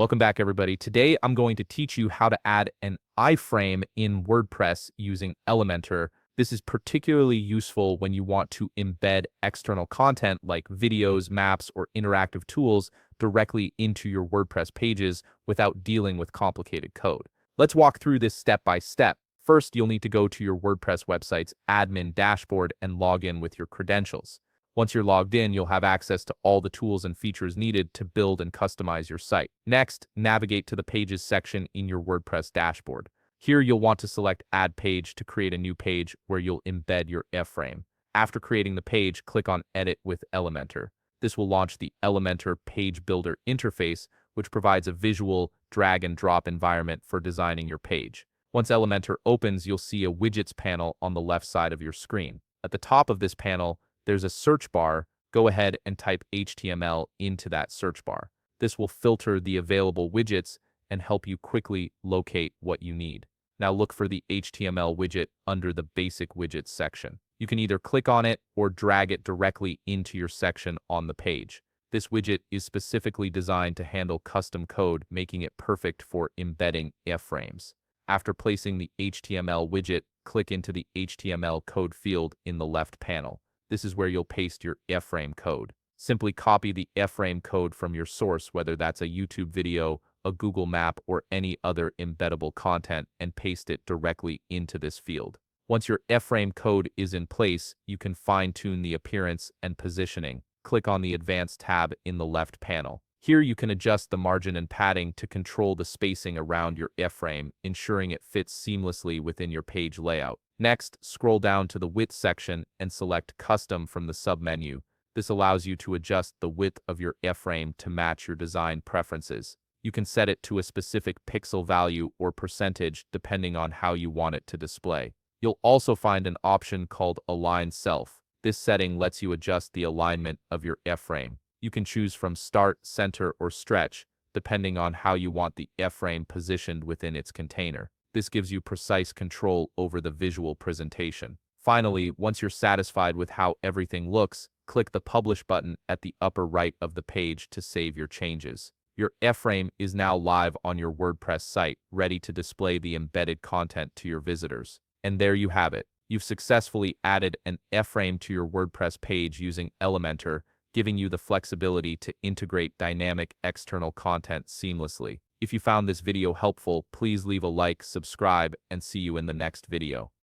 Welcome back, everybody. Today, I'm going to teach you how to add an iframe in WordPress using Elementor. This is particularly useful when you want to embed external content like videos, maps, or interactive tools directly into your WordPress pages without dealing with complicated code. Let's walk through this step by step. First, you'll need to go to your WordPress website's admin dashboard and log in with your credentials. Once you're logged in, you'll have access to all the tools and features needed to build and customize your site. Next, navigate to the Pages section in your WordPress dashboard. Here, you'll want to select Add Page to create a new page where you'll embed your iframe. After creating the page, click on Edit with Elementor. This will launch the Elementor Page Builder interface, which provides a visual drag-and-drop environment for designing your page. Once Elementor opens, you'll see a Widgets panel on the left side of your screen. At the top of this panel, there's a search bar. Go ahead and type HTML into that search bar. This will filter the available widgets and help you quickly locate what you need. Now look for the HTML widget under the Basic Widgets section. You can either click on it or drag it directly into your section on the page. This widget is specifically designed to handle custom code, making it perfect for embedding iframes. After placing the HTML widget, click into the HTML code field in the left panel. This is where you'll paste your iframe code. Simply copy the iframe code from your source, whether that's a YouTube video, a Google map, or any other embeddable content, and paste it directly into this field. Once your iframe code is in place, you can fine-tune the appearance and positioning. Click on the Advanced tab in the left panel. Here you can adjust the margin and padding to control the spacing around your iframe, ensuring it fits seamlessly within your page layout. Next, scroll down to the Width section and select Custom from the submenu. This allows you to adjust the width of your iframe to match your design preferences. You can set it to a specific pixel value or percentage depending on how you want it to display. You'll also find an option called Align Self. This setting lets you adjust the alignment of your iframe. You can choose from Start, Center, or Stretch, depending on how you want the iframe positioned within its container. This gives you precise control over the visual presentation. Finally, once you're satisfied with how everything looks, click the Publish button at the upper right of the page to save your changes. Your iframe is now live on your WordPress site, ready to display the embedded content to your visitors. And there you have it. You've successfully added an iframe to your WordPress page using Elementor, giving you the flexibility to integrate dynamic external content seamlessly. If you found this video helpful, please leave a like, subscribe, and see you in the next video.